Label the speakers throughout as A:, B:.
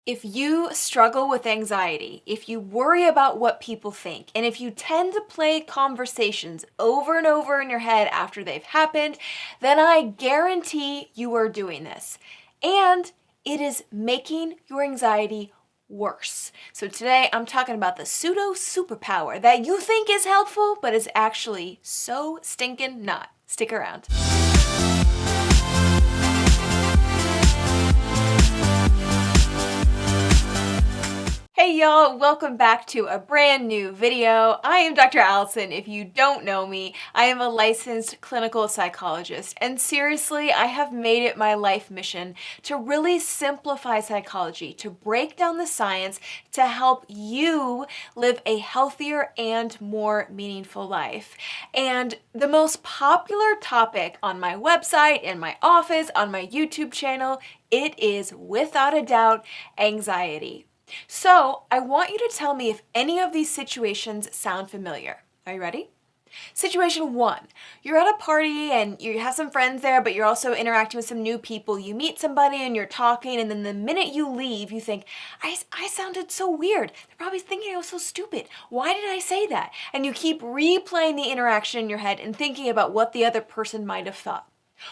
A: If you struggle with anxiety, if you worry about what people think, and if you tend to play conversations over and over in your head after they've happened, then I guarantee you are doing this. And it is making your anxiety worse. So today I'm talking about the pseudo superpower that you think is helpful, but is actually so stinking not. Stick around. Hey y'all, welcome back to a brand new video. I am Dr. Allison. If you don't know me, I am a licensed clinical psychologist, and seriously, I have made it my life mission to really simplify psychology, to break down the science, to help you live a healthier and more meaningful life. And the most popular topic on my website, in my office, on my YouTube channel, it is without a doubt anxiety. So, I want you to tell me if any of these situations sound familiar. Are you ready? Situation one, you're at a party and you have some friends there, but you're also interacting with some new people. You meet somebody and you're talking, and then the minute you leave, you think, I sounded so weird. They're probably thinking I was so stupid. Why did I say that? And you keep replaying the interaction in your head and thinking about what the other person might have thought.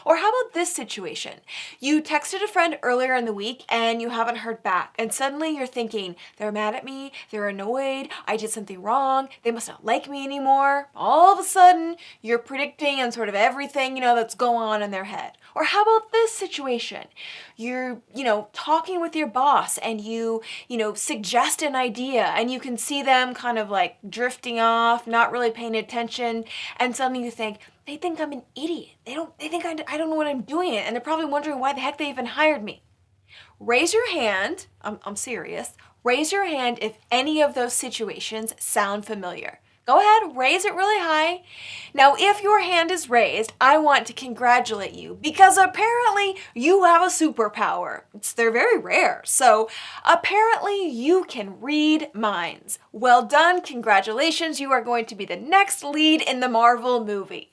A: Or how about this situation? You texted a friend earlier in the week and you haven't heard back, and suddenly you're thinking, they're mad at me, they're annoyed, I did something wrong, they must not like me anymore. All of a sudden, you're predicting and sort of everything, that's going on in their head. Or how about this situation? You're, talking with your boss and you suggest an idea and you can see them kind of like drifting off, not really paying attention, and suddenly you think, they think I'm an idiot. They think I don't know what I'm doing, and they're probably wondering why the heck they even hired me. Raise your hand, I'm serious, raise your hand if any of those situations sound familiar. Go ahead, raise it really high. Now, if your hand is raised, I want to congratulate you because apparently you have a superpower. They're very rare. So apparently you can read minds. Well done, congratulations. You are going to be the next lead in the Marvel movie.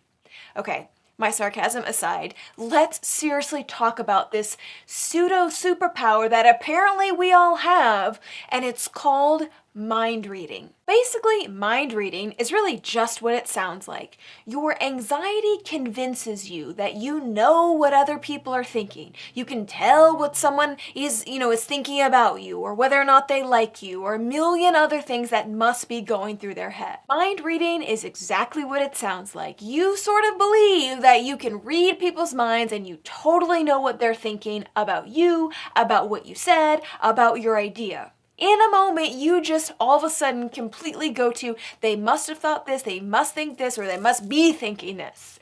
A: Okay, my sarcasm aside, let's seriously talk about this pseudo superpower that apparently we all have, and it's called mind reading. Basically, mind reading is really just what it sounds like. Your anxiety convinces you that you know what other people are thinking. You can tell what someone is thinking about you, or whether or not they like you, or a million other things that must be going through their head. Mind reading is exactly what it sounds like. You sort of believe that you can read people's minds and you totally know what they're thinking about you, about what you said, about your idea. In a moment, you just all of a sudden completely go to, they must have thought this, they must think this, or they must be thinking this.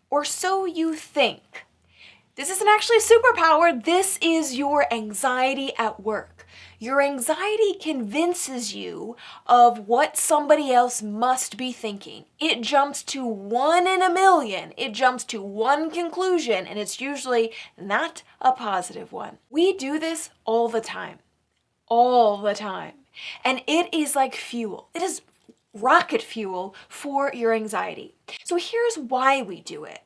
A: Or so you think. This isn't actually a superpower, this is your anxiety at work. Your anxiety convinces you of what somebody else must be thinking. It jumps to 1 in a million. It jumps to one conclusion, and it's usually not a positive one. We do this all the time. All the time. And it is like fuel. It is rocket fuel for your anxiety. So here's why we do it.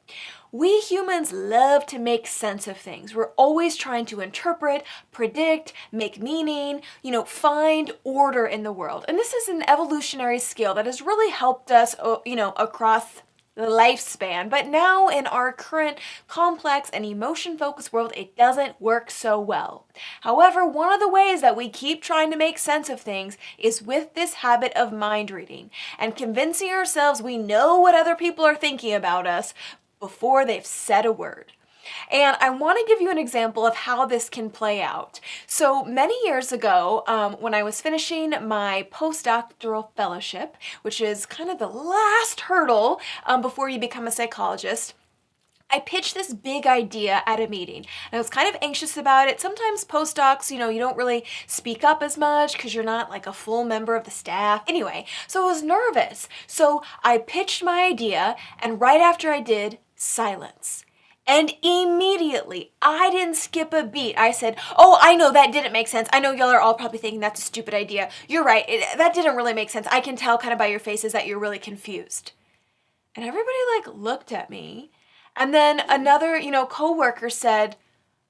A: We humans love to make sense of things. We're always trying to interpret, predict, make meaning, find order in the world. And this is an evolutionary skill that has really helped us, across the lifespan, but now in our current complex and emotion-focused world, it doesn't work so well. However, one of the ways that we keep trying to make sense of things is with this habit of mind reading and convincing ourselves we know what other people are thinking about us before they've said a word. And I want to give you an example of how this can play out. So many years ago, when I was finishing my postdoctoral fellowship, which is kind of the last hurdle before you become a psychologist, I pitched this big idea at a meeting, and I was kind of anxious about it. Sometimes postdocs, you don't really speak up as much because you're not like a full member of the staff. Anyway, so I was nervous. So I pitched my idea, and right after I did, silence. And immediately, I didn't skip a beat. I said, oh, I know that didn't make sense. I know y'all are all probably thinking that's a stupid idea. You're right. That didn't really make sense. I can tell kind of by your faces that you're really confused. And everybody looked at me. And then another, coworker said,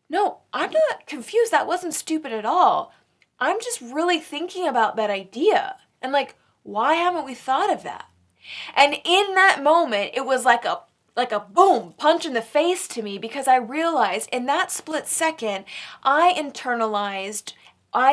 A: no, I'm not confused. That wasn't stupid at all. I'm just really thinking about that idea. And like, why haven't we thought of that? And in that moment, it was like a boom, punch in the face to me, because I realized in that split second, I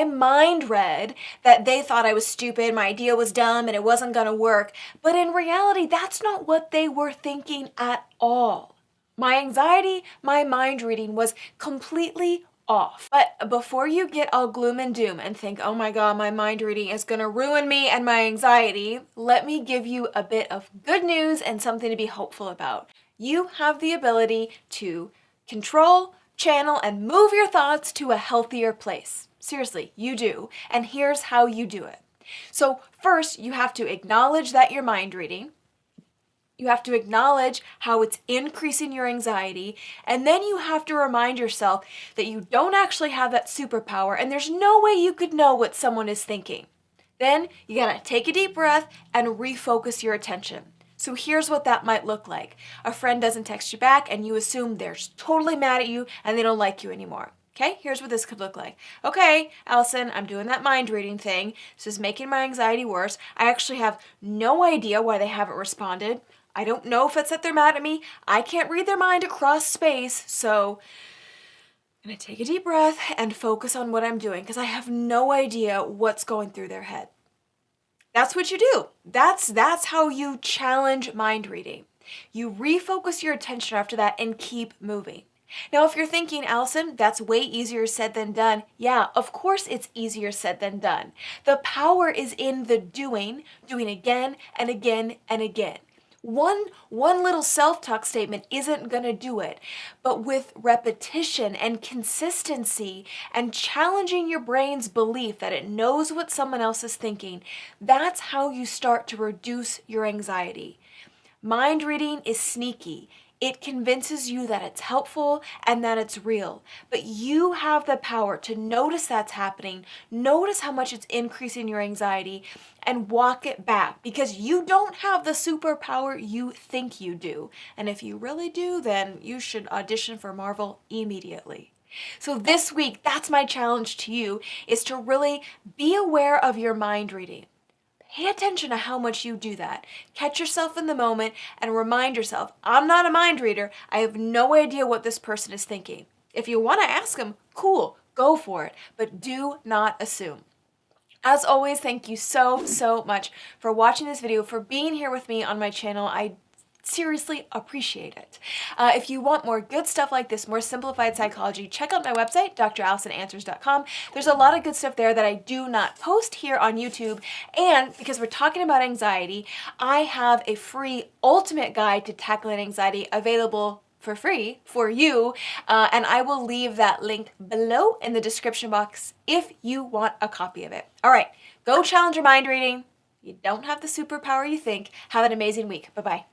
A: mind read that they thought I was stupid, my idea was dumb, and it wasn't gonna work. But in reality, that's not what they were thinking at all. My anxiety, my mind reading was completely off. But before you get all gloom and doom and think, oh my God, my mind reading is gonna ruin me and my anxiety, let me give you a bit of good news and something to be hopeful about. You have the ability to control, channel, and move your thoughts to a healthier place. Seriously, you do. And here's how you do it. So first, you have to acknowledge that you're mind reading. You have to acknowledge how it's increasing your anxiety, and then you have to remind yourself that you don't actually have that superpower, and there's no way you could know what someone is thinking. Then you gotta take a deep breath and refocus your attention. So here's what that might look like. A friend doesn't text you back, and you assume they're totally mad at you and they don't like you anymore. Okay, here's what this could look like. Okay, Allison, I'm doing that mind reading thing. This is making my anxiety worse. I actually have no idea why they haven't responded. I don't know if it's that they're mad at me. I can't read their mind across space, so I'm gonna take a deep breath and focus on what I'm doing, because I have no idea what's going through their head. That's what you do. That's how you challenge mind reading. You refocus your attention after that and keep moving. Now, if you're thinking, Allison, that's way easier said than done. Yeah, of course it's easier said than done. The power is in the doing again and again and again. One little self-talk statement isn't going to do it, but with repetition and consistency and challenging your brain's belief that it knows what someone else is thinking, that's how you start to reduce your anxiety. Mind reading is sneaky. It convinces you that it's helpful and that it's real. But you have the power to notice that's happening, notice how much it's increasing your anxiety, and walk it back, because you don't have the superpower you think you do. And if you really do, then you should audition for Marvel immediately. So this week, that's my challenge to you, is to really be aware of your mind reading. Pay attention to how much you do that. Catch yourself in the moment and remind yourself, I'm not a mind reader. I have no idea what this person is thinking. If you want to ask them, cool, go for it, but do not assume. As always, thank you so much for watching this video, for being here with me on my channel. I seriously appreciate it. If you want more good stuff like this, more simplified psychology, check out my website, drallisonanswers.com. There's a lot of good stuff there that I do not post here on YouTube. And because we're talking about anxiety, I have a free ultimate guide to tackling anxiety available for free for you. And I will leave that link below in the description box if you want a copy of it. All right, go challenge your mind reading. You don't have the superpower you think. Have an amazing week. Bye-bye.